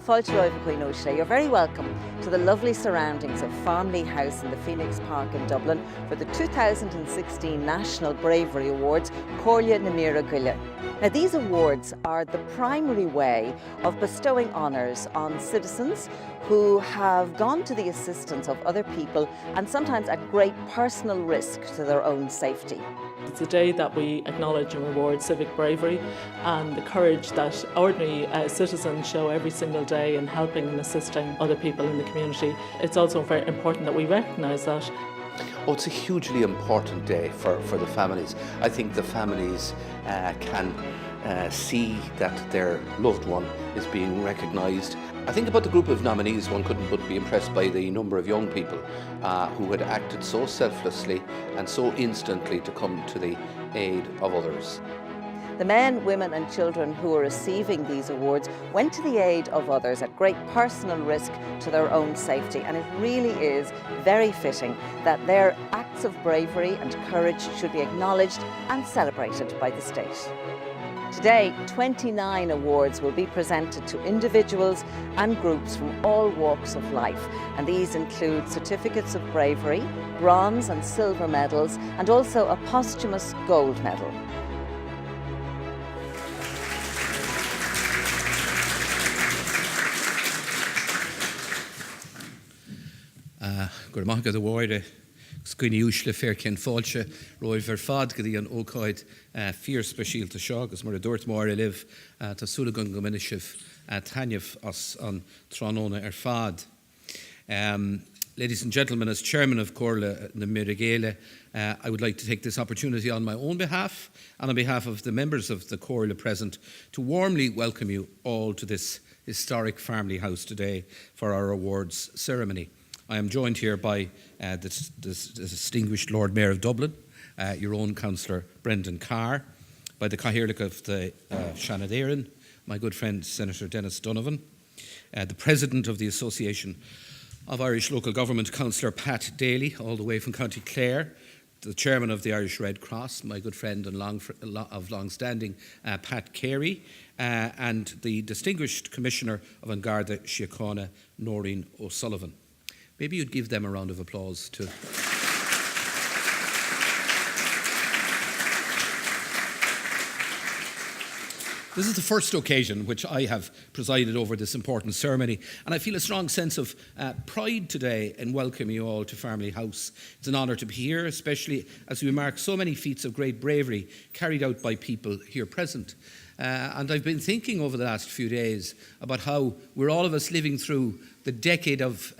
Fáilte roimh chuoin uaisle. You're very welcome to the lovely surroundings of Farmleigh House in the Phoenix Park in Dublin for the 2016 National Bravery Awards, Comhairle na Míre Gaile. Now, these awards are the primary way of bestowing honours on citizens who have gone to the assistance of other people and sometimes at great personal risk to their own safety. It's a day that we acknowledge and reward civic bravery and the courage that ordinary citizens show every single day in helping and assisting other people in the community. It's also very important that we recognise that. Oh, it's a hugely important day for the families. I think the families can see that their loved one is being recognised. I think about the group of nominees, one couldn't but be impressed by the number of young people who had acted so selflessly and so instantly to come to the aid of others. The men, women and children who are receiving these awards went to the aid of others at great personal risk to their own safety, and it really is very fitting that their acts of bravery and courage should be acknowledged and celebrated by the state. Today, 29 awards will be presented to individuals and groups from all walks of life, and these include certificates of bravery, bronze and silver medals, and also a posthumous gold medal. Gur maith go bhhaire scuoine uaisle fear cén fáilte roimh ar fad go dtí an ócáid fíor speisialta seo agus mar a dúirt mór I libh tásúla go minic sibh tainneamh as an tránóna ar fad. Ladies and gentlemen, as chairman of Comhairle na Míre Gaile, I would like to take this opportunity on my own behalf and on behalf of the members of the Comhairle present to warmly welcome you all to this historic Farmleigh House today for our awards ceremony. I am joined here by the distinguished Lord Mayor of Dublin, your own councillor Brendan Carr, by the Cathaoirleach of the Seanad Éireann, my good friend Senator Dennis Donovan, the President of the Association of Irish Local Government, Councillor Pat Daly, all the way from County Clare, the Chairman of the Irish Red Cross, my good friend and of long-standing Pat Carey, and the distinguished Commissioner of An Garda Síochána, Noreen O'Sullivan. Maybe you'd give them a round of applause too. This is the first occasion which I have presided over this important ceremony, and I feel a strong sense of pride today in welcoming you all to Farmleigh House. It's an honour to be here, especially as we mark so many feats of great bravery carried out by people here present. And I've been thinking over the last few days about how we're all of us living through the decade of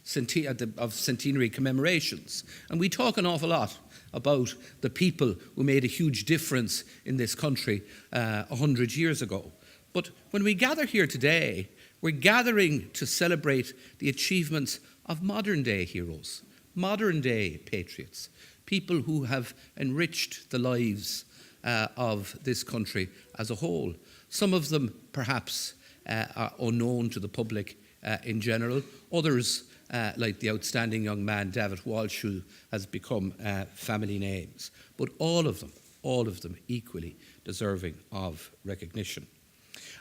centenary commemorations. And we talk an awful lot about the people who made a huge difference in this country 100 years ago. But when we gather here today, we're gathering to celebrate the achievements of modern day heroes, modern day patriots, people who have enriched the lives of this country as a whole. Some of them perhaps are unknown to the public in general, others like the outstanding young man David Walsh, who has become family names, but all of them equally deserving of recognition.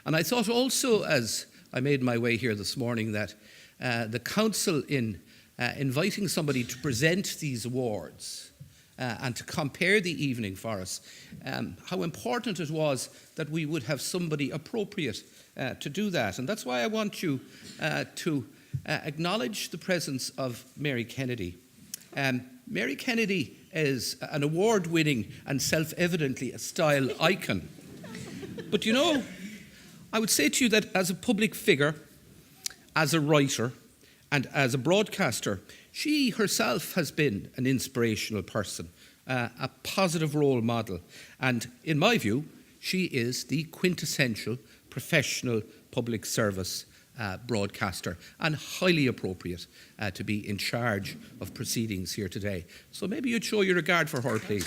And I thought also, as I made my way here this morning, that the Council, in inviting somebody to present these awards and to compare the evening for us, how important it was that we would have somebody appropriate to do that. And that's why I want you to acknowledge the presence of Mary Kennedy. Mary Kennedy is an award-winning and self-evidently a style icon. But you know, I would say to you that as a public figure, as a writer, and as a broadcaster, she herself has been an inspirational person, a positive role model. And in my view, she is the quintessential professional public service broadcaster, and highly appropriate to be in charge of proceedings here today. So maybe you'd show your regard for her, please.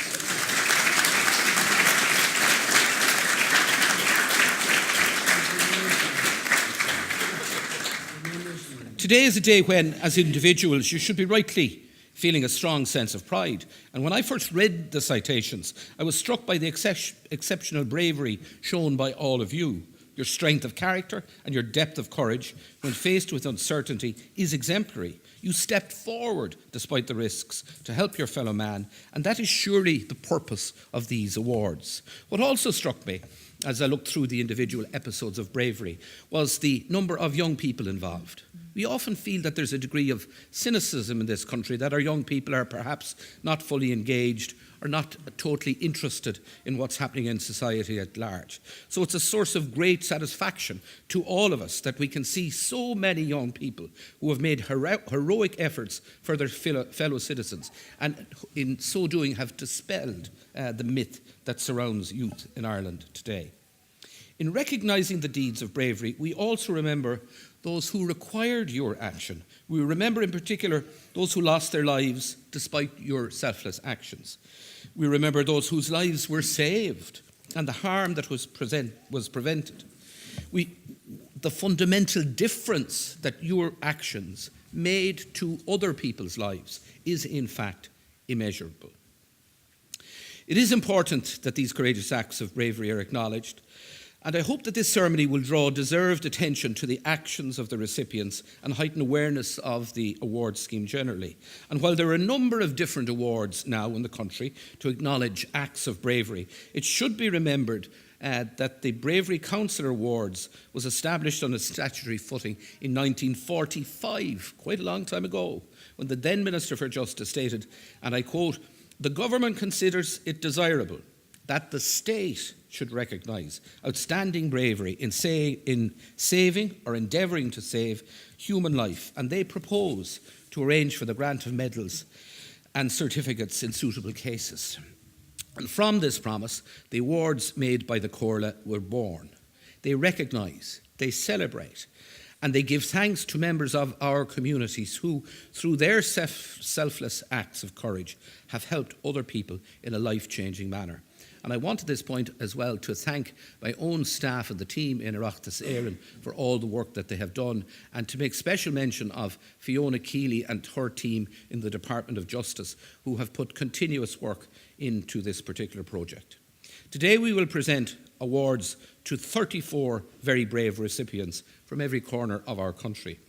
Today is a day when, as individuals, you should be rightly feeling a strong sense of pride. And when I first read the citations, I was struck by the exceptional bravery shown by all of you, Your strength of character and your depth of courage when faced with uncertainty is exemplary. You stepped forward despite the risks to help your fellow man, and that is surely the purpose of these awards. What also struck me as I looked through the individual episodes of bravery was the number of young people involved. We often feel that there's a degree of cynicism in this country, that our young people are perhaps not fully engaged or not totally interested in what's happening in society at large. So it's a source of great satisfaction to all of us that we can see so many young people who have made heroic efforts for their fellow citizens, and in so doing have dispelled the myth that surrounds youth in Ireland today. In recognising the deeds of bravery, we also remember those who required your action. We remember in particular those who lost their lives despite your selfless actions. We remember those whose lives were saved and the harm that was prevented. The fundamental difference that your actions made to other people's lives is in fact immeasurable. It is important that these courageous acts of bravery are acknowledged, and I hope that this ceremony will draw deserved attention to the actions of the recipients and heighten awareness of the award scheme generally. And while there are a number of different awards now in the country to acknowledge acts of bravery, it should be remembered that the Bravery Council Awards was established on a statutory footing in 1945, quite a long time ago, when the then Minister for Justice stated, and I quote, "The government considers it desirable that the state should recognise outstanding bravery in saving or endeavouring to save human life, and they propose to arrange for the grant of medals and certificates in suitable cases." And from this promise, the awards made by the Comhairle were born. They recognise, they celebrate, and they give thanks to members of our communities who, through their selfless acts of courage, have helped other people in a life-changing manner. And I want at this point as well to thank my own staff and the team in Oireachtas TV for all the work that they have done, and to make special mention of Fiona Keeley and her team in the Department of Justice, who have put continuous work into this particular project. Today we will present awards to 34 very brave recipients from every corner of our country,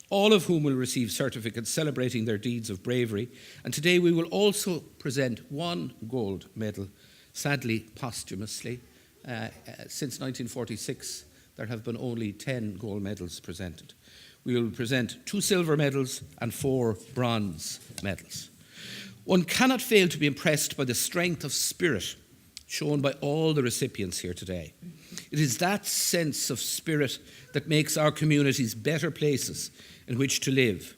all of whom will receive certificates celebrating their deeds of bravery. And today we will also present one gold medal, sadly posthumously. Since 1946 there have been only 10 gold medals presented. We will present 2 silver medals and 4 bronze medals. One cannot fail to be impressed by the strength of spirit shown by all the recipients here today. It is that sense of spirit that makes our communities better places in which to live.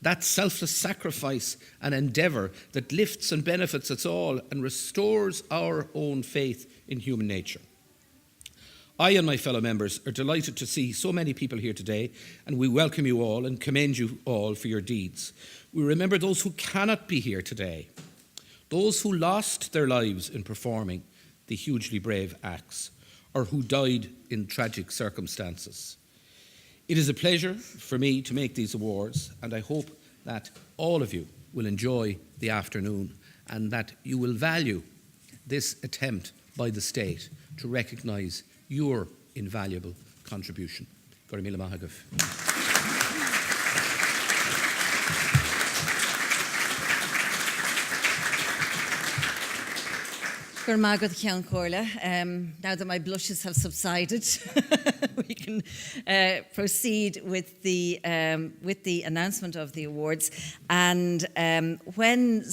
That selfless sacrifice and endeavour that lifts and benefits us all and restores our own faith in human nature. I and my fellow members are delighted to see so many people here today, and we welcome you all and commend you all for your deeds. We remember those who cannot be here today, those who lost their lives in performing the hugely brave acts, or who died in tragic circumstances. It is a pleasure for me to make these awards, and I hope that all of you will enjoy the afternoon and that you will value this attempt by the state to recognise your invaluable contribution. Gormila Míle maith agaibh. Gur magad Ceann Comhairle. Now that my blushes have subsided, we can proceed with the announcement of the awards. And when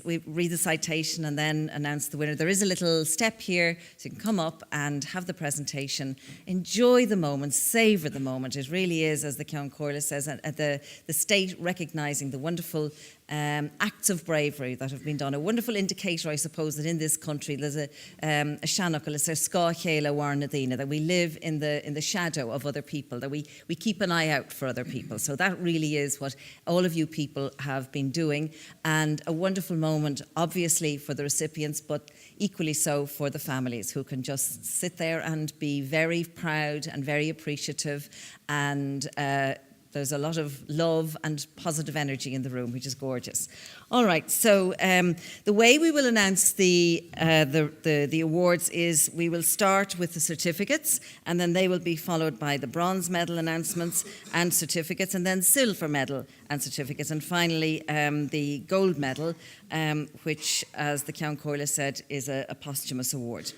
we read the citation and then announce the winner, there is a little step here, so you can come up and have the presentation. Enjoy the moment, savour the moment. It really is, as the Ceann Comhairle says, the state recognising the wonderful acts of bravery that have been done. A wonderful indicator, I suppose, that in this country there's a seanachal, it's a scá chéile warna dtíine, that we live in the shadow of other people, that we keep an eye out for other people. So that really is what all of you people have been doing, and a wonderful moment, obviously, for the recipients, but equally so for the families, who can just sit there and be very proud and very appreciative and There's a lot of love and positive energy in the room, which is gorgeous. All right, so the way we will announce the awards is we will start with the certificates, and then they will be followed by the bronze medal announcements and certificates, and then silver medal and certificates, and finally the gold medal, which, as the Ceann Comhairle said, is a posthumous award.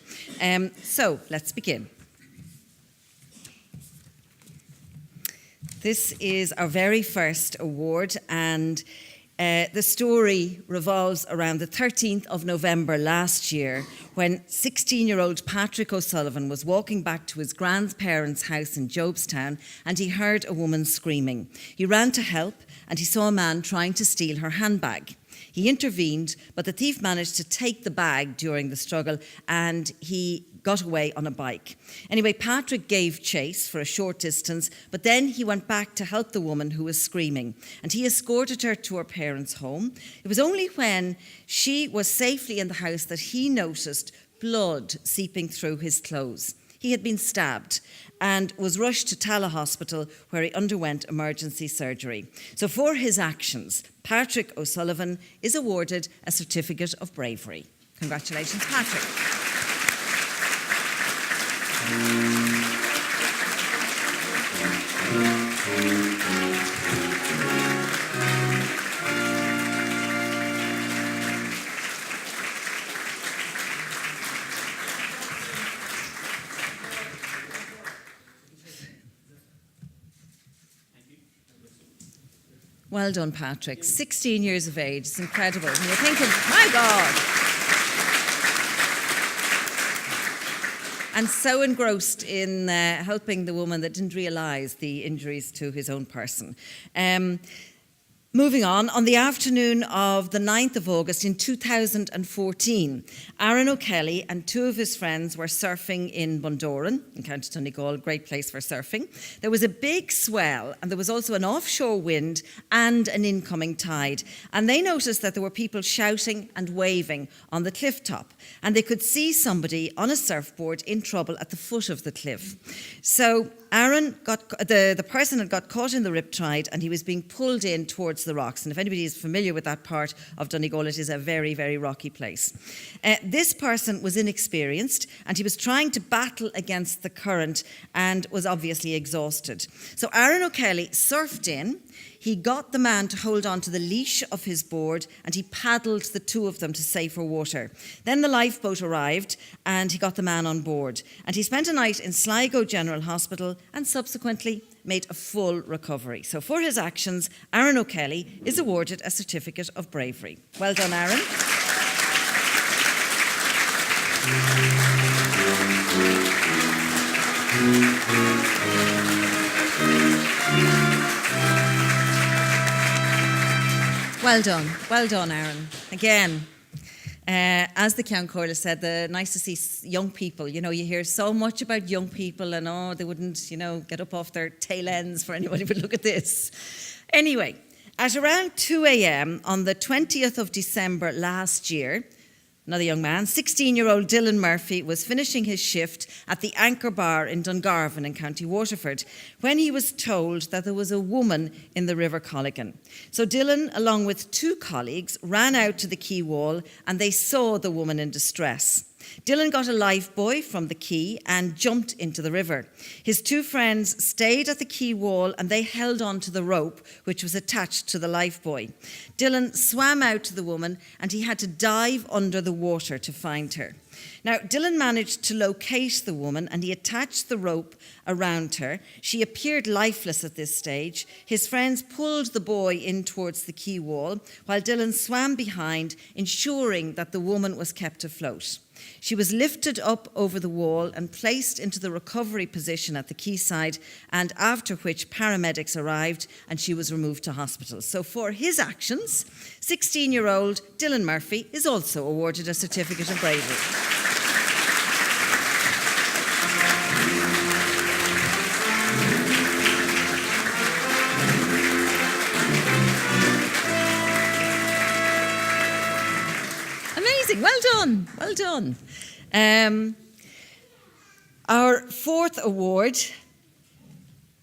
So let's begin. This is our very first award, and the story revolves around the 13th of November last year, when 16-year-old Patrick O'Sullivan was walking back to his grandparents' house in Jobstown, and he heard a woman screaming. He ran to help, and he saw a man trying to steal her handbag. He intervened, but the thief managed to take the bag during the struggle, and he got away on a bike. Anyway, Patrick gave chase for a short distance, but then he went back to help the woman who was screaming, and he escorted her to her parents' home. It was only when she was safely in the house that he noticed blood seeping through his clothes. He had been stabbed and was rushed to Tala Hospital, where he underwent emergency surgery. So for his actions, Patrick O'Sullivan is awarded a Certificate of Bravery. Congratulations, Patrick. Well done, Patrick. 16 years of age. It's incredible. And you're thinking, my God. And so engrossed in helping the woman that didn't realise the injuries to his own person. Moving on the afternoon of the 9th of August in 2014, Aaron O'Kelly and two of his friends were surfing in Bundoran, in County Donegal, great place for surfing. There was a big swell, and there was also an offshore wind and an incoming tide. And they noticed that there were people shouting and waving on the cliff top, and they could see somebody on a surfboard in trouble at the foot of the cliff. So Aaron the person had got caught in the riptide, and he was being pulled in towards the rocks. And if anybody is familiar with that part of Donegal, it is a very, very rocky place. This person was inexperienced, and he was trying to battle against the current and was obviously exhausted. So Aaron O'Kelly surfed in. He got the man to hold on to the leash of his board, and he paddled the two of them to safer water. Then the lifeboat arrived, and he got the man on board. And he spent a night in Sligo General Hospital and subsequently made a full recovery. So for his actions, Aaron O'Kelly is awarded a Certificate of Bravery. Well done, Aaron. Well done, Aaron. Again, as the Ceann Comhairle said, nice to see young people. You know, you hear so much about young people and, they wouldn't, get up off their tail ends for anybody, but look at this. Anyway, at around 2 a.m. on the 20th of December last year, another young man, 16-year-old Dylan Murphy, was finishing his shift at the Anchor Bar in Dungarvan in County Waterford when he was told that there was a woman in the River Colligan. So Dylan, along with two colleagues, ran out to the quay wall, and they saw the woman in distress. Dylan got a lifebuoy from the quay and jumped into the river. His two friends stayed at the quay wall, and they held on to the rope which was attached to the lifebuoy. Dylan swam out to the woman, and he had to dive under the water to find her. Now, Dylan managed to locate the woman, and he attached the rope around her. She appeared lifeless at this stage. His friends pulled the boy in towards the quay wall, while Dylan swam behind, ensuring that the woman was kept afloat. She was lifted up over the wall and placed into the recovery position at the quayside, and after which paramedics arrived and she was removed to hospital. So for his actions, 16-year-old Dylan Murphy is also awarded a Certificate of Bravery. Well done. Our fourth award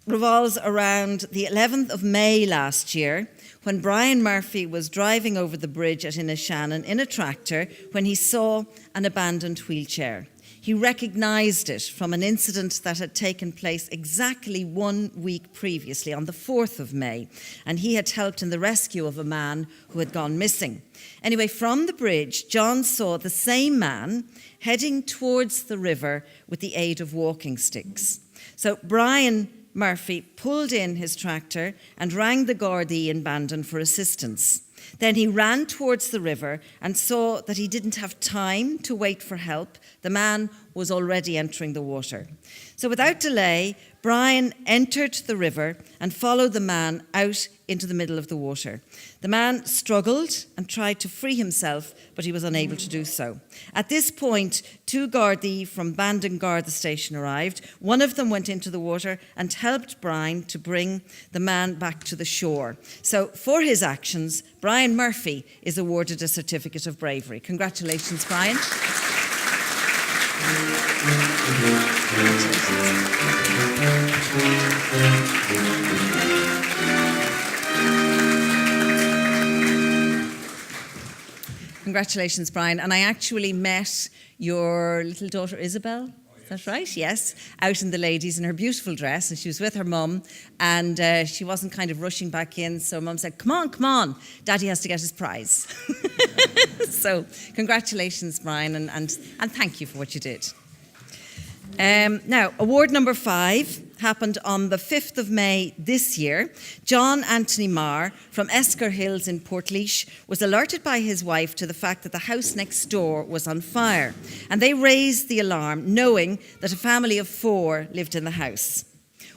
revolves around the 11th of May last year, when Brian Murphy was driving over the bridge at Inishannon in a tractor when he saw an abandoned wheelchair. He recognised it from an incident that had taken place exactly 1 week previously, on the 4th of May, and he had helped in the rescue of a man who had gone missing. Anyway, from the bridge, John saw the same man heading towards the river with the aid of walking sticks. So Brian Murphy pulled in his tractor and rang the Gardaí in Bandon for assistance. Then he ran towards the river and saw that he didn't have time to wait for help. The man was already entering the water. So without delay, Brian entered the river and followed the man out into the middle of the water. The man struggled and tried to free himself, but he was unable to do so. At this point, 2 Gardaí from Bandon Garda Station arrived. One of them went into the water and helped Brian to bring the man back to the shore. So for his actions, Brian Murphy is awarded a Certificate of Bravery. Congratulations, Brian. Congratulations, Brian. And I actually met your little daughter, Isabel. Is that right? Yes. Out in the ladies in her beautiful dress, and she was with her mum, and she wasn't kind of rushing back in, so mum said, come on, Daddy has to get his prize. So congratulations, Brian, and thank you for what you did. Now, award number 5 happened on the 5th of May this year. John Anthony Marr from Esker Hills in Portlaoise was alerted by his wife to the fact that the house next door was on fire, and they raised the alarm knowing that a family of 4 lived in the house.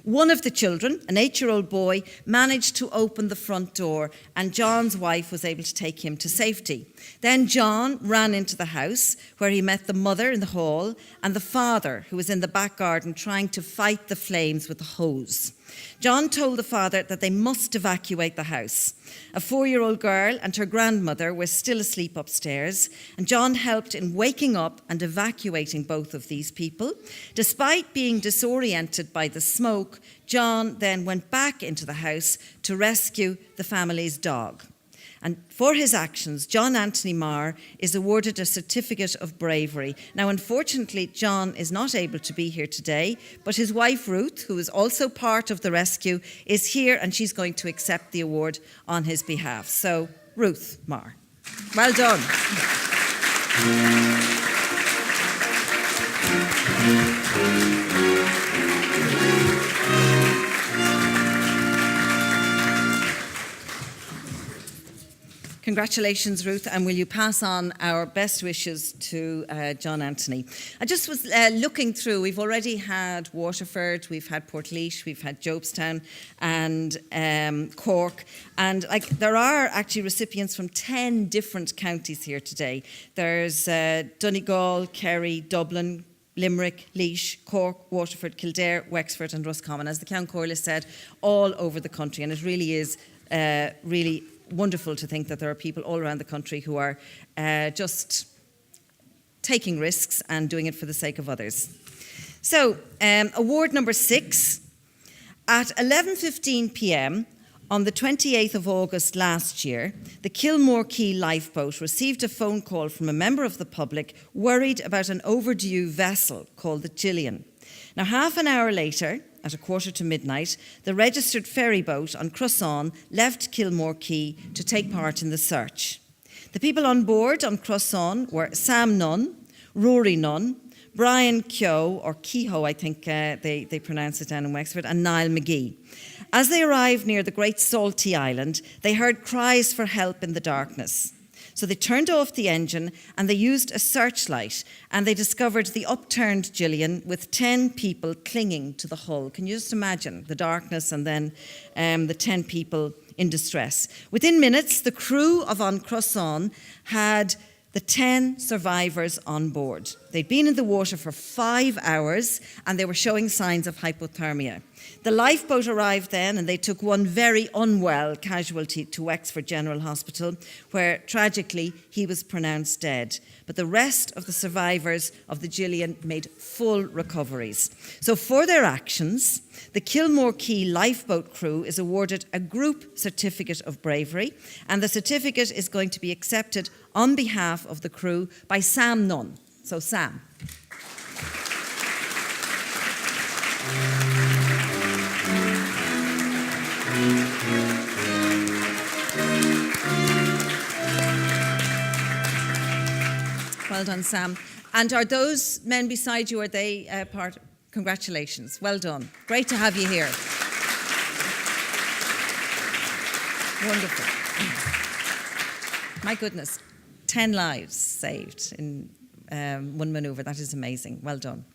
One of the children, an 8-year-old boy, managed to open the front door, and John's wife was able to take him to safety. Then John ran into the house, where he met the mother in the hall and the father, who was in the back garden trying to fight the flames with a hose. John told the father that they must evacuate the house. A 4-year-old girl and her grandmother were still asleep upstairs, and John helped in waking up and evacuating both of these people. Despite being disoriented by the smoke, John then went back into the house to rescue the family's dog. And for his actions, John Anthony Marr is awarded a Certificate of Bravery. Now, unfortunately, John is not able to be here today, but his wife, Ruth, who is also part of the rescue, is here, and she's going to accept the award on his behalf. So, Ruth Marr, well done. Congratulations, Ruth, and will you pass on our best wishes to John Anthony? I just was looking through. We've already had Waterford, we've had Portlaoise, we've had Jobestown and Cork, and there are actually recipients from 10 different counties here today. There's Donegal, Kerry, Dublin, Limerick, Laois, Cork, Waterford, Kildare, Wexford and Roscommon. As the Count Corliss said, all over the country, and it really is really wonderful to think that there are people all around the country who are just taking risks and doing it for the sake of others. So, award number 6. At 11:15 p.m. on the 28th of August last year, the Kilmore Quay lifeboat received a phone call from a member of the public worried about an overdue vessel called the Gillian. Now, half an hour later, at 11:45, the registered ferry boat on Crossan left Kilmore Quay to take part in the search. The people on board on Crossan were Sam Nunn, Rory Nunn, Brian Keogh, or Kehoe, I think they pronounce it down in Wexford, and Niall McGee. As they arrived near the Great Saltee Island, they heard cries for help in the darkness. So they turned off the engine and they used a searchlight, and they discovered the upturned Gillian with 10 people clinging to the hull. Can you just imagine the darkness and then the 10 people in distress? Within minutes, the crew of On Crossan had the 10 survivors on board. They'd been in the water for 5 hours and they were showing signs of hypothermia. The lifeboat arrived then, and they took one very unwell casualty to Wexford General Hospital, where tragically he was pronounced dead. But the rest of the survivors of the Gillian made full recoveries. So for their actions, the Kilmore Quay lifeboat crew is awarded a group certificate of bravery, and the certificate is going to be accepted on behalf of the crew by Sam Nunn. So Sam. Well done, Sam. And are those men beside you, are they part? Congratulations. Well done. Great to have you here. Wonderful. My goodness, 10 lives saved in one manoeuvre. That is amazing. Well done.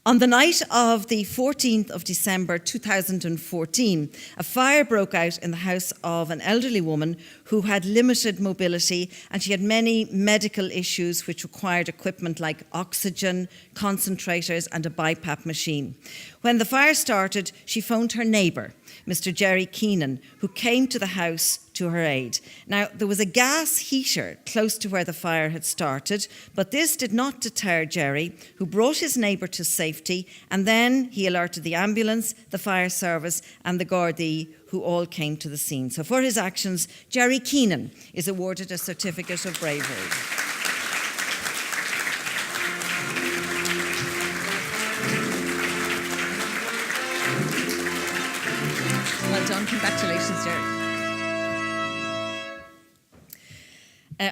On the night of the 14th of December 2014, a fire broke out in the house of an elderly woman who had limited mobility, and she had many medical issues which required equipment like oxygen, concentrators and a BiPAP machine. When the fire started, she phoned her neighbour, Mr. Jerry Keenan, who came to the house to her aid. Now, there was a gas heater close to where the fire had started, but this did not deter Jerry, who brought his neighbour to safety, and then he alerted the ambulance, the fire service and the Gardaí, who all came to the scene. So for his actions, Jerry Keenan is awarded a certificate of bravery. Well done. Congratulations, Jerry.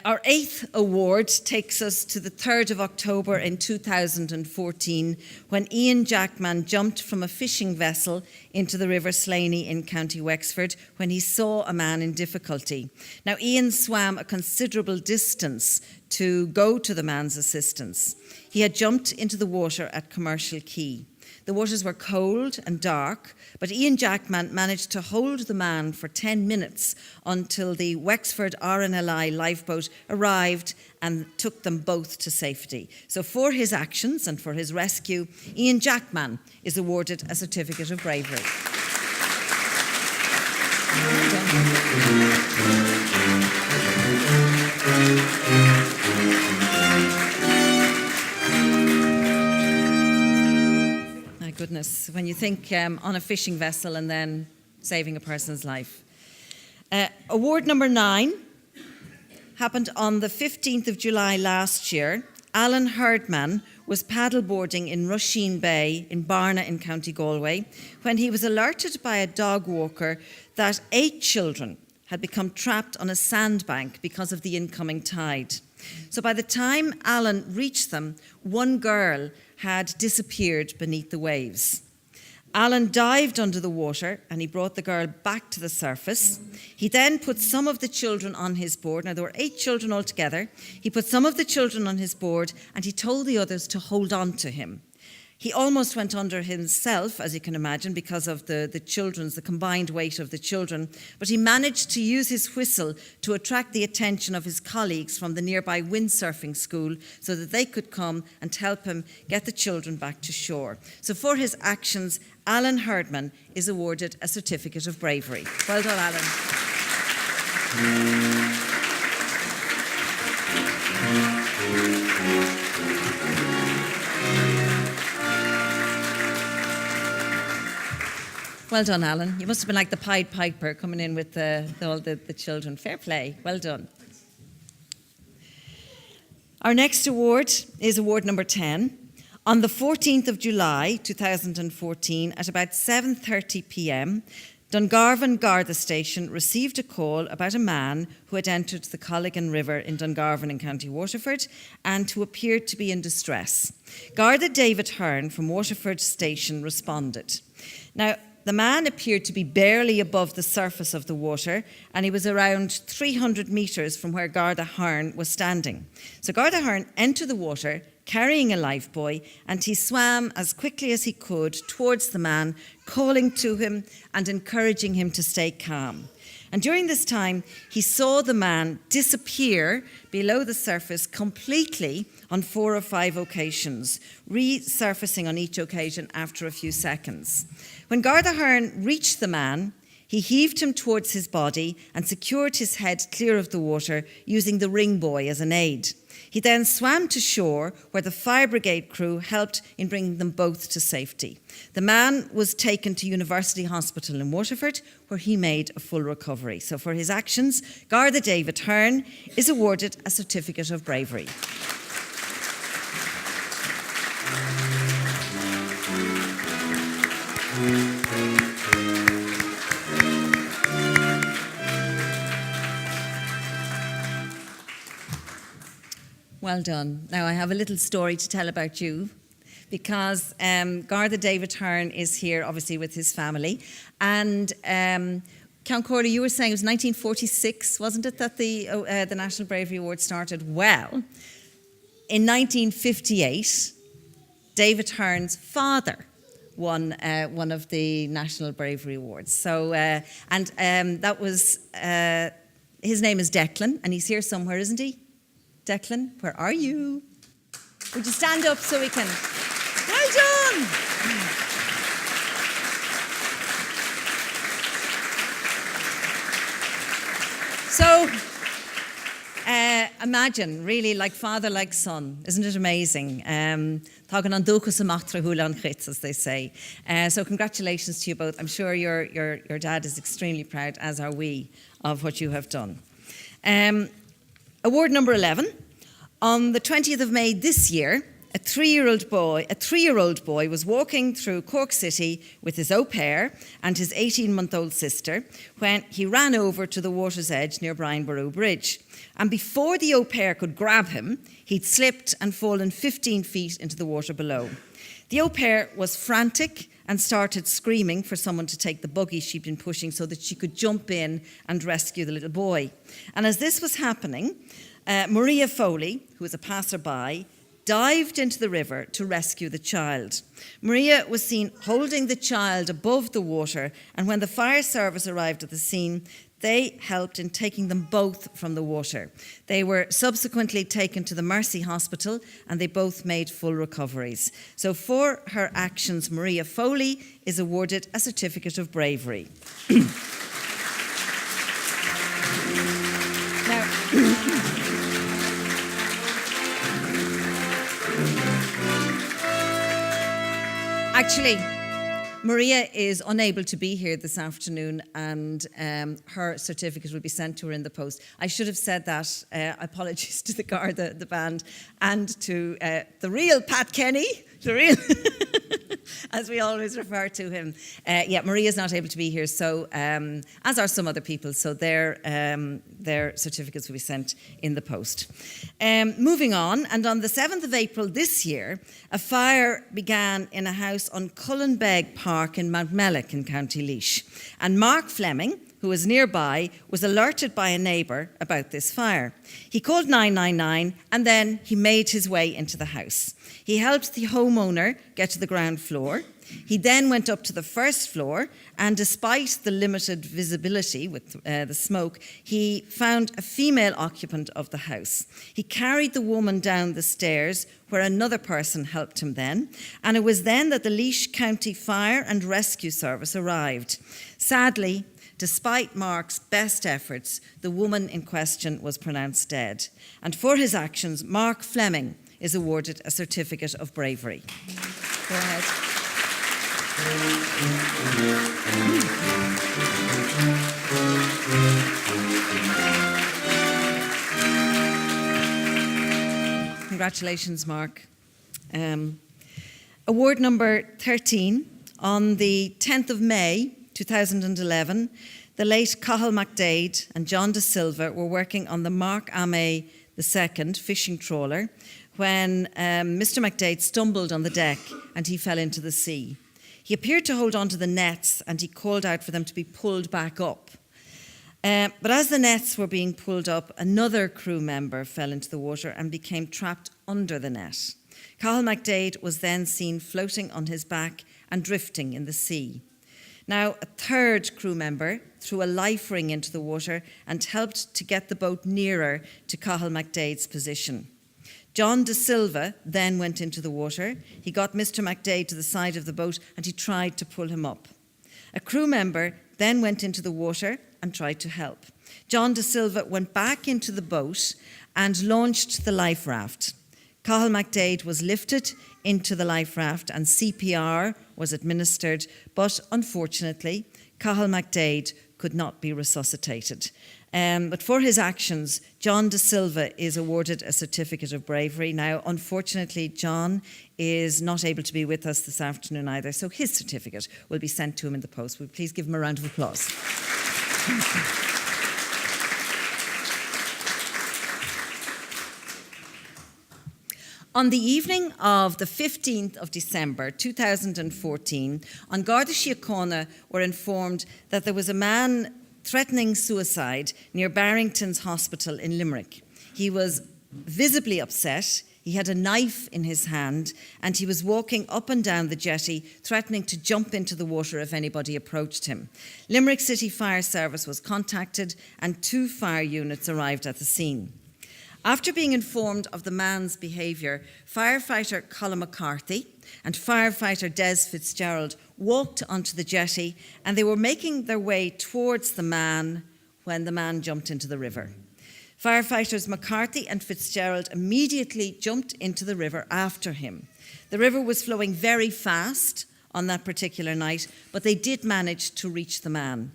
Our 8th award takes us to the 3rd of October in 2014, when Ian Jackman jumped from a fishing vessel into the River Slaney in County Wexford when he saw a man in difficulty. Now, Ian swam a considerable distance to go to the man's assistance. He had jumped into the water at Commercial Quay. The waters were cold and dark, but Ian Jackman managed to hold the man for 10 minutes until the Wexford RNLI lifeboat arrived and took them both to safety. So for his actions and for his rescue, Ian Jackman is awarded a certificate of bravery. Goodness, when you think on a fishing vessel and then saving a person's life. Award number 9 happened on the 15th of July last year. Alan Herdman was paddleboarding in Rusheen Bay in Barna in County Galway when he was alerted by a dog walker that 8 children had become trapped on a sandbank because of the incoming tide. So by the time Alan reached them, one girl had disappeared beneath the waves. Alan dived under the water and he brought the girl back to the surface. He then put some of the children on his board. Now, there were 8 children altogether. He put some of the children on his board and he told the others to hold on to him. He almost went under himself, as you can imagine, because of the combined weight of the children. But he managed to use his whistle to attract the attention of his colleagues from the nearby windsurfing school so that they could come and help him get the children back to shore. So for his actions, Alan Herdman is awarded a certificate of bravery. Well done, Alan. Well done, Alan. You must have been like the Pied Piper coming in with all the children. Fair play. Well done. Our next award is award number 10. On the 14th of July 2014, at about 7:30 p.m, Dungarvan Garda Station received a call about a man who had entered the Colligan River in Dungarvan in County Waterford and who appeared to be in distress. Garda David Hearn from Waterford Station responded. Now, the man appeared to be barely above the surface of the water, and he was around 300 metres from where Garda Hearn was standing. So Garda Hearn entered the water carrying a lifebuoy, and he swam as quickly as he could towards the man, calling to him and encouraging him to stay calm. And during this time, he saw the man disappear below the surface completely on 4 or 5 occasions, resurfacing on each occasion after a few seconds. When Garda Hearn reached the man, he heaved him towards his body and secured his head clear of the water using the ring buoy as an aid. He then swam to shore where the fire brigade crew helped in bringing them both to safety. The man was taken to University Hospital in Waterford where he made a full recovery. So for his actions, Garda David Hearn is awarded a Certificate of Bravery. Well done. Now I have a little story to tell about you because Garda David Hearn is here obviously with his family, and Count Corley, you were saying it was 1946, wasn't it, that the National Bravery Awards started? Well, in 1958, David Hearn's father won one of the National Bravery Awards. So, that was, his name is Declan, and he's here somewhere, isn't he? Declan, where are you? Would you stand up so we can... Well done! So, imagine, really, like father, like son. Isn't it amazing? Tágan an dúchas amach tra húil an chit, as they say. So congratulations to you both. I'm sure your dad is extremely proud, as are we, of what you have done. Award number 11. On the 20th of May this year, a three-year-old boy was walking through Cork City with his au pair and his 18-month-old sister when he ran over to the water's edge near Brianborough Bridge. And before the au pair could grab him, he'd slipped and fallen 15 feet into the water below. The au pair was frantic and started screaming for someone to take the buggy she'd been pushing so that she could jump in and rescue the little boy. And as this was happening, Maria Foley, who was a passerby, dived into the river to rescue the child. Maria was seen holding the child above the water, and when the fire service arrived at the scene, they helped in taking them both from the water. They were subsequently taken to the Mercy Hospital, and they both made full recoveries. So for her actions, Maria Foley is awarded a Certificate of Bravery. Now, actually, Maria is unable to be here this afternoon, and her certificate will be sent to her in the post. I should have said that. Apologies to the Garda, the band, and to the real Pat Kenny, the real, as we always refer to him. Maria's not able to be here, so as are some other people. So their certificates will be sent in the post. Moving on, and on the 7th of April this year, a fire began in a house on Cullenbeg Park in Mountmellick in County Laois. And Mark Fleming, who was nearby, was alerted by a neighbour about this fire. He called 999 and then he made his way into the house. He helped the homeowner get to the ground floor. He then went up to the first floor, and despite the limited visibility with the smoke, he found a female occupant of the house. He carried the woman down the stairs, where another person helped him then, and it was then that the Laois County Fire and Rescue Service arrived. Sadly, despite Mark's best efforts, the woman in question was pronounced dead. And for his actions, Mark Fleming is awarded a Certificate of Bravery. Go ahead. Congratulations, Mark. Award number 13. On the 10th of May 2011, the late Cathal MacDade and John De Silva were working on the Mark Ame II fishing trawler when Mr. MacDade stumbled on the deck and he fell into the sea. He appeared to hold on to the nets and he called out for them to be pulled back up. But as the nets were being pulled up, another crew member fell into the water and became trapped under the net. Cathal MacDade was then seen floating on his back and drifting in the sea. Now, a third crew member threw a life ring into the water and helped to get the boat nearer to Cathal MacDaid's position. John De Silva then went into the water. He got Mr. MacDaid to the side of the boat and he tried to pull him up. A crew member then went into the water and tried to help. John De Silva went back into the boat and launched the life raft. Cathal MacDaid was lifted into the life raft and CPR was administered, but unfortunately, Cathal MacDaid could not be resuscitated. But for his actions, John De Silva is awarded a certificate of bravery. Now, unfortunately, John is not able to be with us this afternoon either, so his certificate will be sent to him in the post. Will you please give him a round of applause? On the evening of the 15th of December 2014, on Garda Síochána were informed that there was a man threatening suicide near Barrington's Hospital in Limerick. He was visibly upset, he had a knife in his hand, and he was walking up and down the jetty, threatening to jump into the water if anybody approached him. Limerick City Fire Service was contacted and 2 fire units arrived at the scene. After being informed of the man's behaviour, firefighter Colin McCarthy and firefighter Des Fitzgerald walked onto the jetty and they were making their way towards the man when the man jumped into the river. Firefighters McCarthy and Fitzgerald immediately jumped into the river after him. The river was flowing very fast on that particular night, but they did manage to reach the man.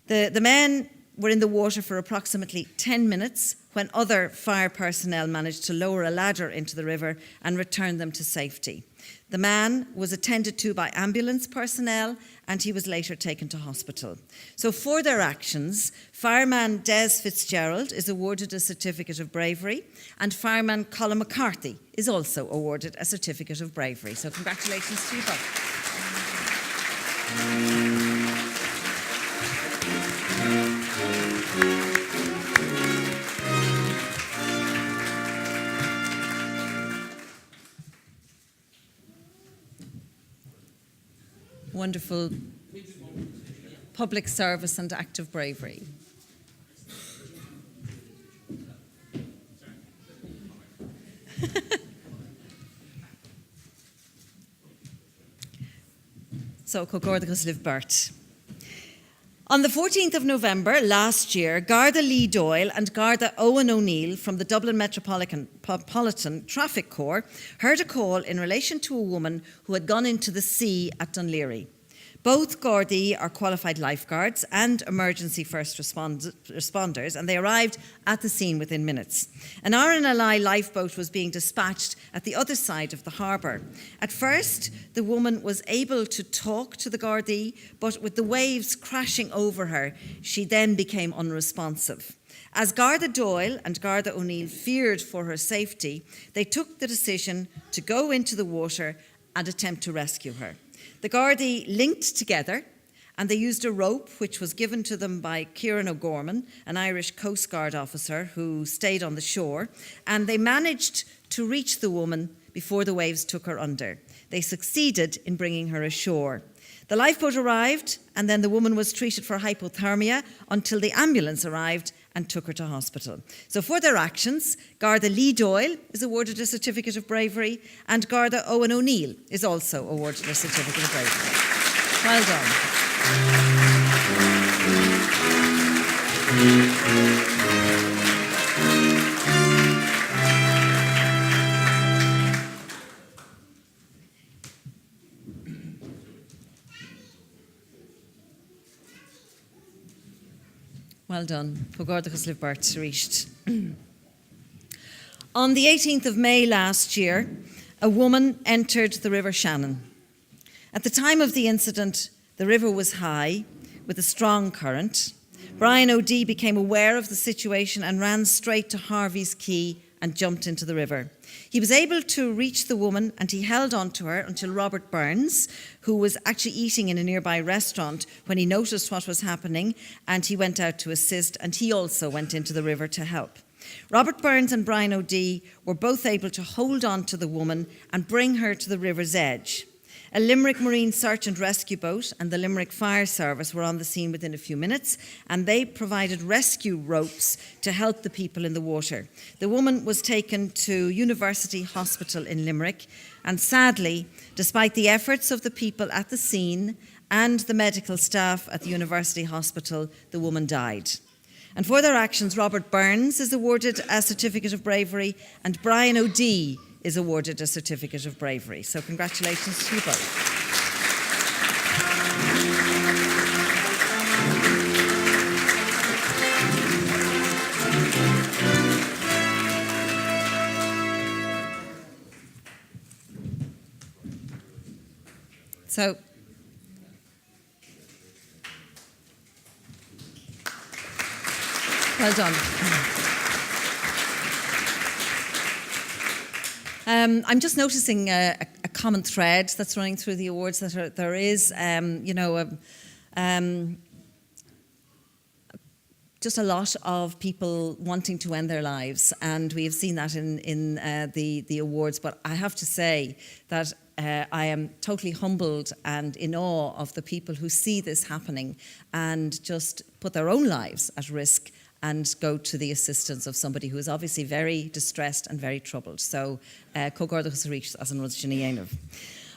The men were in the water for approximately 10 minutes when other fire personnel managed to lower a ladder into the river and return them to safety. The man was attended to by ambulance personnel and he was later taken to hospital. So for their actions, fireman Des Fitzgerald is awarded a certificate of bravery and fireman Colin McCarthy is also awarded a certificate of bravery. So congratulations to you both. Wonderful public service and act of bravery. So, Cogordagos Liv Bert. On the 14th of November last year, Garda Lee Doyle and Garda Owen O'Neill from the Dublin Metropolitan Traffic Corps heard a call in relation to a woman who had gone into the sea at Dunleary. Both Gardaí are qualified lifeguards and emergency first responders, and they arrived at the scene within minutes. An RNLI lifeboat was being dispatched at the other side of the harbour. At first, the woman was able to talk to the Gardaí, but with the waves crashing over her, she then became unresponsive. As Garda Doyle and Garda O'Neill feared for her safety, they took the decision to go into the water and attempt to rescue her. The Gardaí linked together and they used a rope which was given to them by Kieran O'Gorman, an Irish Coast Guard officer who stayed on the shore, and they managed to reach the woman before the waves took her under. They succeeded in bringing her ashore. The lifeboat arrived and then the woman was treated for hypothermia until the ambulance arrived and took her to hospital. So for their actions, Garda Lee Doyle is awarded a certificate of bravery and Garda Owen O'Neill is also awarded a certificate of bravery. Well done. Well done. Cogordagos Liv Bert reached. On the 18th of May last year, a woman entered the River Shannon. At the time of the incident, the river was high with a strong current. Brian O'Dea became aware of the situation and ran straight to Harvey's Quay and jumped into the river. He was able to reach the woman and he held on to her until Robert Burns, who was actually eating in a nearby restaurant, when he noticed what was happening, and he went out to assist, and he also went into the river to help. Robert Burns and Brian O'Dea were both able to hold on to the woman and bring her to the river's edge. A Limerick Marine Search and Rescue boat and the Limerick Fire Service were on the scene within a few minutes, and they provided rescue ropes to help the people in the water. The woman was taken to University Hospital in Limerick, and sadly, despite the efforts of the people at the scene and the medical staff at the University Hospital, the woman died. And for their actions, Robert Burns is awarded a Certificate of Bravery, and Brian O'Dea is awarded a Certificate of Bravery. So congratulations to you both. So, well done. I'm just noticing a common thread that's running through the awards, that there is, just a lot of people wanting to end their lives, and we have seen that in the awards. But I have to say that I am totally humbled and in awe of the people who see this happening and just put their own lives at risk and go to the assistance of somebody who is obviously very distressed and very troubled. So, Cógardachas Oireachtas as an Rudjanianov.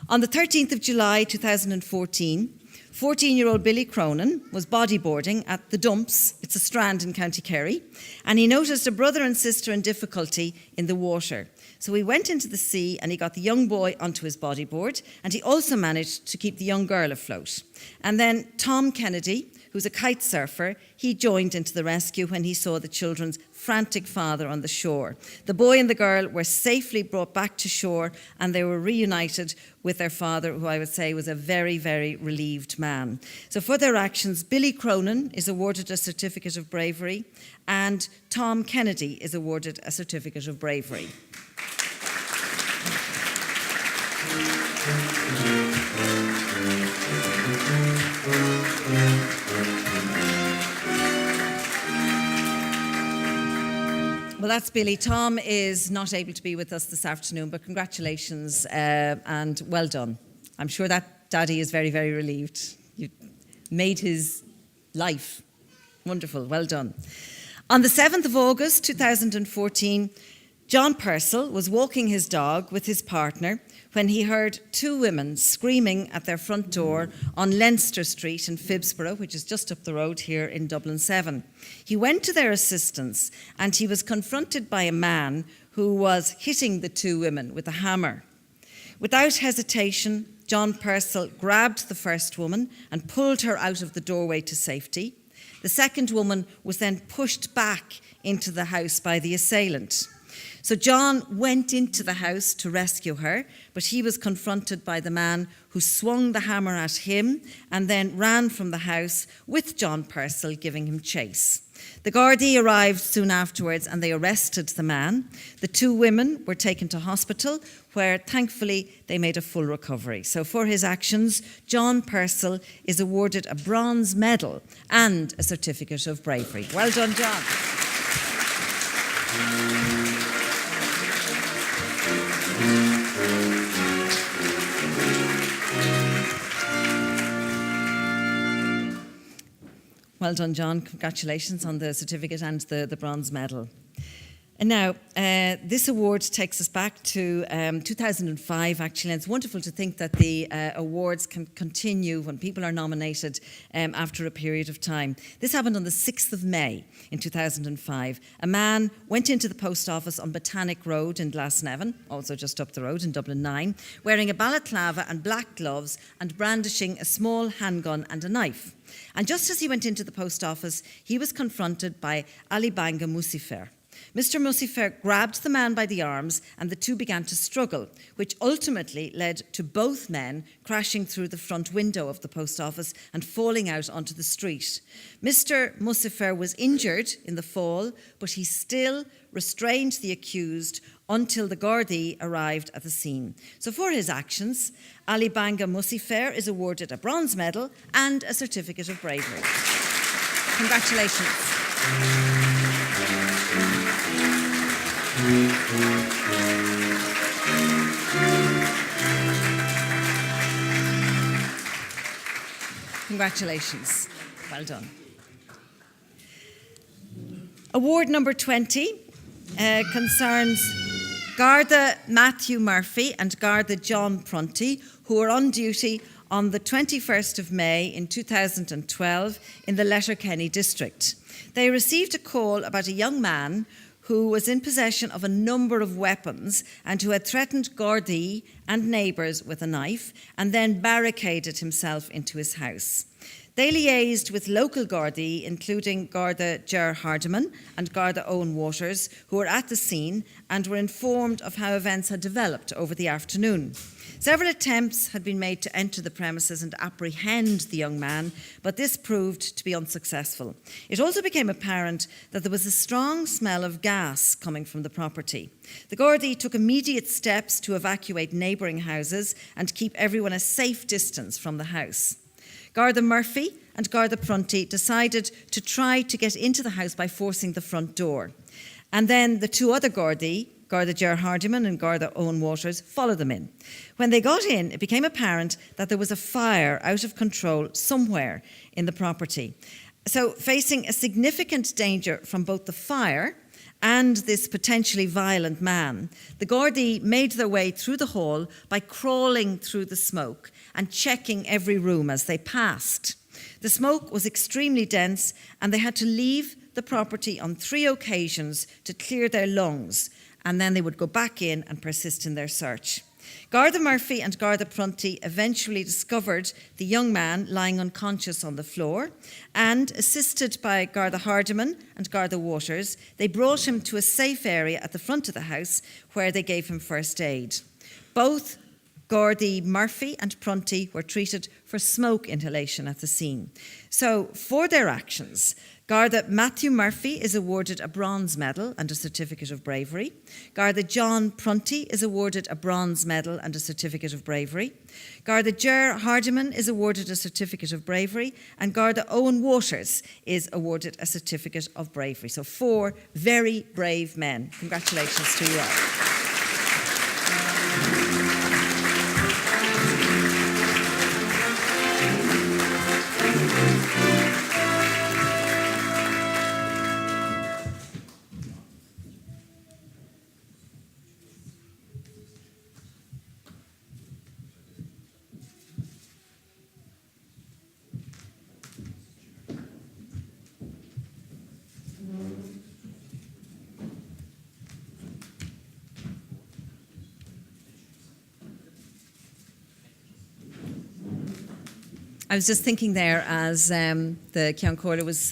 On the 13th of July 2014, 14-year-old Billy Cronin was bodyboarding at the Dumps, it's a strand in County Kerry, and he noticed a brother and sister in difficulty in the water. So he went into the sea and he got the young boy onto his bodyboard, and he also managed to keep the young girl afloat. And then Tom Kennedy, who's a kite surfer, he joined into the rescue when he saw the children's frantic father on the shore. The boy and the girl were safely brought back to shore, and they were reunited with their father, who I would say was a very, very relieved man. So for their actions, Billy Cronin is awarded a Certificate of Bravery, and Tom Kennedy is awarded a Certificate of Bravery. Well, that's Billy. Tom is not able to be with us this afternoon, but congratulations and well done. I'm sure that Daddy is very, very relieved. You made his life wonderful. Well done. On the 7th of August 2014, John Purcell was walking his dog with his partner when he heard two women screaming at their front door on Leinster Street in Phibsborough, which is just up the road here in Dublin 7. He went to their assistance and he was confronted by a man who was hitting the two women with a hammer. Without hesitation, John Purcell grabbed the first woman and pulled her out of the doorway to safety. The second woman was then pushed back into the house by the assailant. So John went into the house to rescue her, but he was confronted by the man who swung the hammer at him and then ran from the house with John Purcell giving him chase. The Gardaí arrived soon afterwards and they arrested the man. The two women were taken to hospital where thankfully they made a full recovery. So for his actions, John Purcell is awarded a bronze medal and a Certificate of Bravery. Well done, John. Well done, John. Congratulations on the certificate and the bronze medal. And now, this award takes us back to 2005, actually, and it's wonderful to think that the awards can continue when people are nominated after a period of time. This happened on the 6th of May in 2005. A man went into the post office on Botanic Road in Glasnevin, also just up the road in Dublin 9, wearing a balaclava and black gloves and brandishing a small handgun and a knife. And just as he went into the post office, he was confronted by Ali Banga Musifer. Mr. Musifer grabbed the man by the arms and the two began to struggle, which ultimately led to both men crashing through the front window of the post office and falling out onto the street. Mr. Musifer was injured in the fall, but he still restrained the accused until the Gardaí arrived at the scene. So for his actions, Ali Banga Musifer is awarded a bronze medal and a Certificate of Bravery. Congratulations. Congratulations. Well done. Award number 20 concerns Garda Matthew Murphy and Garda John Prunty, who were on duty on the 21st of May in 2012 in the Letterkenny district. They received a call about a young man who was in possession of a number of weapons and who had threatened Gardaí and neighbours with a knife and then barricaded himself into his house. They liaised with local Gardaí, including Garda Ger Hardiman and Garda Owen Waters, who were at the scene and were informed of how events had developed over the afternoon. Several attempts had been made to enter the premises and apprehend the young man, but this proved to be unsuccessful. It also became apparent that there was a strong smell of gas coming from the property. The Gardaí took immediate steps to evacuate neighbouring houses and keep everyone a safe distance from the house. Garda Murphy and Garda Prunty decided to try to get into the house by forcing the front door. And then the two other Gardaí, Garda Ger Hardiman and Garda Owen Waters, followed them in. When they got in, it became apparent that there was a fire out of control somewhere in the property. So, facing a significant danger from both the fire and this potentially violent man, the Gardaí made their way through the hall by crawling through the smoke and checking every room as they passed. The smoke was extremely dense and they had to leave the property on 3 occasions to clear their lungs, and then they would go back in and persist in their search. Garda Murphy and Garda Prunty eventually discovered the young man lying unconscious on the floor, and assisted by Garda Hardiman and Garda Waters, they brought him to a safe area at the front of the house where they gave him first aid. Both Gardaí Murphy and Prunty were treated for smoke inhalation at the scene. So, for their actions, Garda Matthew Murphy is awarded a bronze medal and a certificate of bravery. Garda John Prunty is awarded a bronze medal and a certificate of bravery. Garda Ger Hardiman is awarded a certificate of bravery, and Garda Owen Waters is awarded a certificate of bravery. So 4 very brave men. Congratulations to you all. I was just thinking there as the Ceann Comhairle was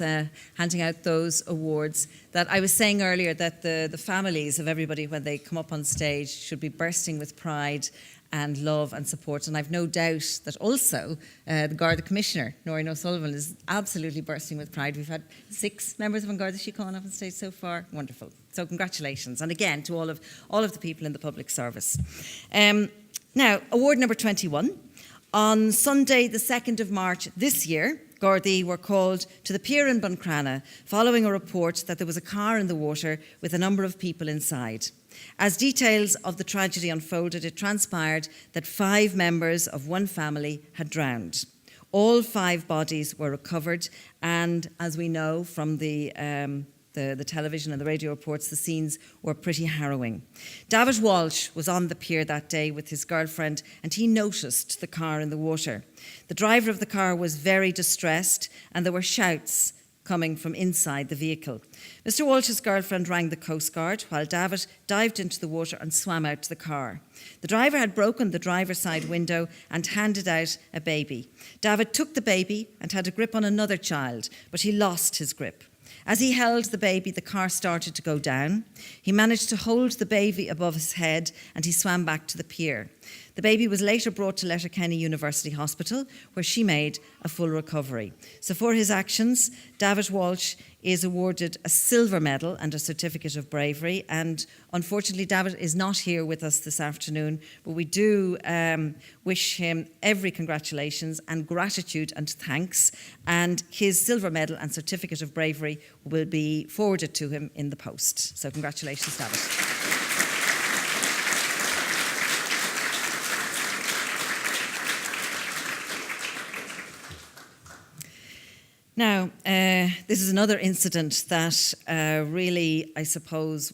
handing out those awards that I was saying earlier that the families of everybody when they come up on stage should be bursting with pride and love and support. And I've no doubt that also the Garda Commissioner, Noreen O'Sullivan, is absolutely bursting with pride. We've had 6 members of An Garda Síochána up on stage so far. Wonderful. So congratulations. And again, to all of the people in the public service. Now, award number 21. On Sunday, the 2nd of March this year, Gardaí were called to the pier in Buncrana following a report that there was a car in the water with a number of people inside. As details of the tragedy unfolded, it transpired that 5 members of one family had drowned. All 5 bodies were recovered, and as we know from the television and the radio reports, the scenes were pretty harrowing. David Walsh was on the pier that day with his girlfriend, and he noticed the car in the water. The driver of the car was very distressed, and there were shouts coming from inside the vehicle. Mr. Walsh's girlfriend rang the Coast Guard while David dived into the water and swam out to the car. The driver had broken the driver's side window and handed out a baby. David took the baby and had a grip on another child, but he lost his grip. As he held the baby, the car started to go down. He managed to hold the baby above his head and he swam back to the pier. The baby was later brought to Letterkenny University Hospital, where she made a full recovery. So for his actions, David Walsh is awarded a silver medal and a certificate of bravery. And unfortunately, David is not here with us this afternoon, but we do wish him every congratulations and gratitude and thanks. And his silver medal and certificate of bravery will be forwarded to him in the post. So congratulations, David. Now, this is another incident that really, I suppose,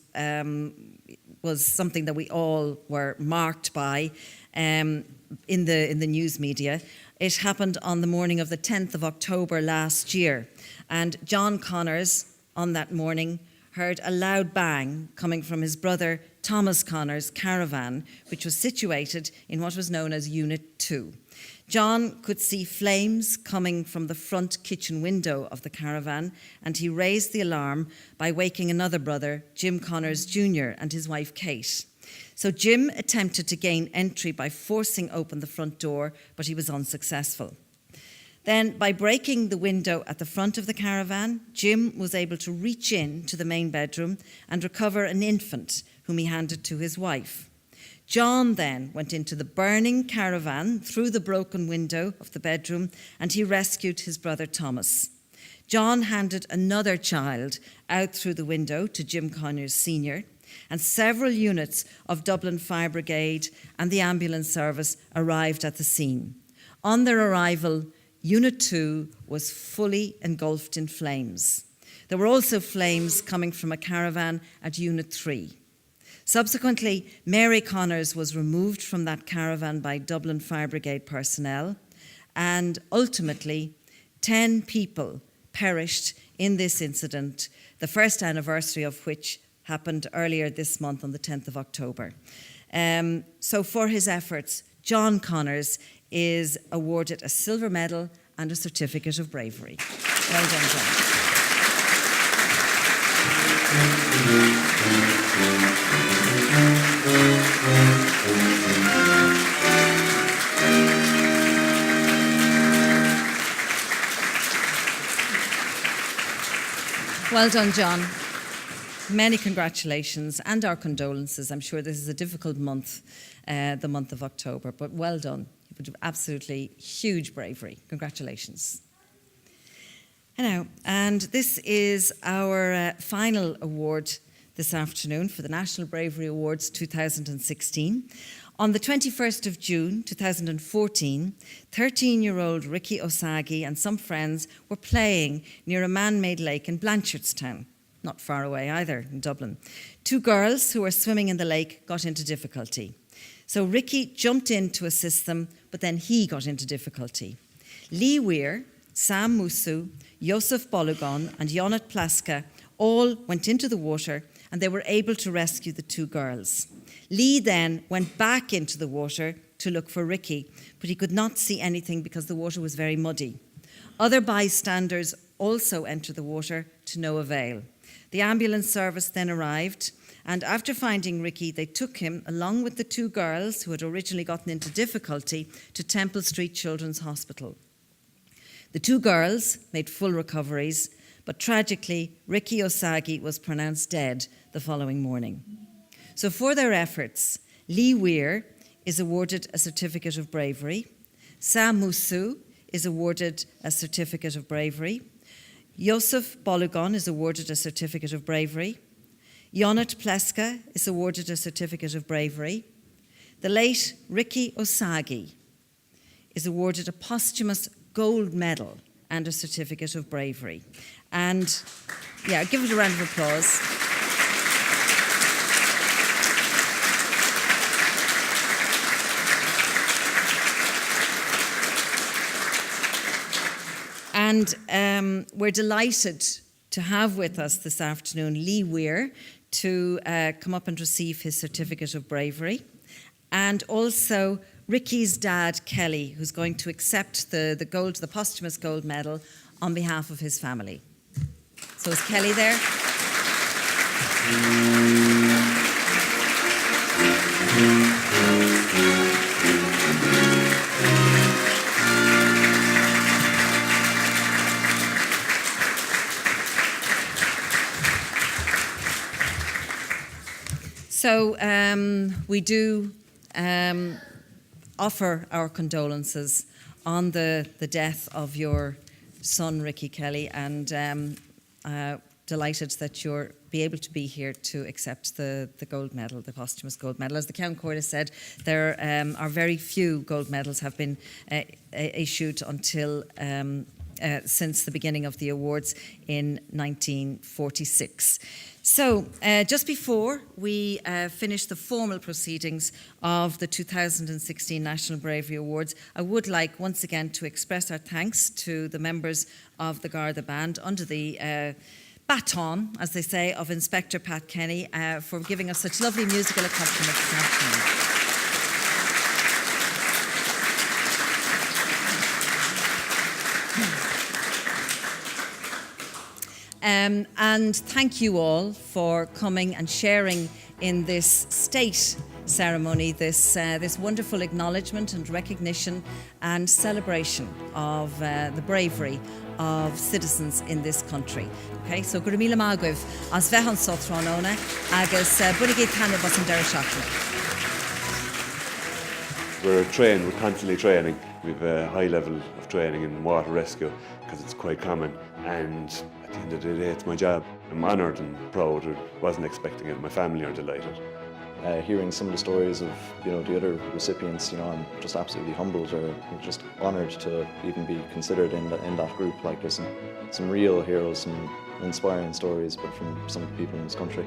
was something that we all were marked by in the news media. It happened on the morning of the 10th of October last year, and John Connors on that morning heard a loud bang coming from his brother Thomas Connor's caravan, which was situated in what was known as Unit 2. John could see flames coming from the front kitchen window of the caravan, and he raised the alarm by waking another brother, Jim Connors Jr., and his wife Kate. So Jim attempted to gain entry by forcing open the front door, but he was unsuccessful. Then, by breaking the window at the front of the caravan, Jim was able to reach in to the main bedroom and recover an infant whom he handed to his wife. John then went into the burning caravan through the broken window of the bedroom, and he rescued his brother Thomas. John handed another child out through the window to Jim Connors Sr., and several units of Dublin Fire Brigade and the ambulance service arrived at the scene. On their arrival, Unit 2 was fully engulfed in flames. There were also flames coming from a caravan at Unit 3. Subsequently, Mary Connors was removed from that caravan by Dublin Fire Brigade personnel, and ultimately 10 people perished in this incident, the first anniversary of which happened earlier this month on the 10th of October. So for his efforts, John Connors is awarded a silver medal and a certificate of bravery. Well done, John. Well done, John. Many congratulations and our condolences. I'm sure this is a difficult month, the month of October, but well done. You did absolutely huge bravery. Congratulations. And this is our final award this afternoon for the National Bravery Awards 2016. On the 21st of June 2014, 13-year-old Ricky Osagi and some friends were playing near a man-made lake in Blanchardstown, not far away either, in Dublin. Two girls who were swimming in the lake got into difficulty. So Ricky jumped in to assist them, but then he got into difficulty. Lee Weir, Sam Musu, Josef Bologon and Jonat Plaska all went into the water, and they were able to rescue the two girls. Lee then went back into the water to look for Ricky, but he could not see anything because the water was very muddy. Other bystanders also entered the water to no avail. The ambulance service then arrived, and after finding Ricky, they took him, along with the two girls who had originally gotten into difficulty, to Temple Street Children's Hospital. The two girls made full recoveries, but tragically, Ricky Osagi was pronounced dead the following morning. So for their efforts, Lee Weir is awarded a certificate of bravery, Sam Musu is awarded a certificate of bravery, Josef Bologon is awarded a certificate of bravery, Jonat Pleska is awarded a certificate of bravery, the late Ricky Osagi is awarded a posthumous gold medal and a certificate of bravery. And give it a round of applause. And we're delighted to have with us this afternoon Lee Weir to come up and receive his certificate of bravery, and also Ricky's dad, Kelly, who's going to accept the posthumous gold medal on behalf of his family. So is Kelly there? So we do offer our condolences on the death of your son, Ricky Kelly, and delighted that you'll be able to be here to accept the gold medal, the posthumous gold medal. As the Count Court has said, there are very few gold medals have been issued until since the beginning of the awards in 1946. So, just before we finish the formal proceedings of the 2016 National Bravery Awards, I would like once again to express our thanks to the members of the Garda Band under the baton, as they say, of Inspector Pat Kenny for giving us such lovely musical accompaniment this afternoon. And thank you all for coming and sharing in this state ceremony, this wonderful acknowledgement and recognition and celebration of the bravery of citizens in this country. Okay, so gur míle mágah as bheithan sothránóna agus bunigé tanna bus an deir seachna. We're trained, we're constantly training. We have a high level of training in water rescue because it's quite common, and at the end of the day it's my job. I'm honoured and proud. I wasn't expecting it. My family are delighted. Hearing some of the stories of the other recipients, I'm just absolutely humbled or just honoured to even be considered in that group. Like, there's some real heroes, some inspiring stories, but from some people in this country.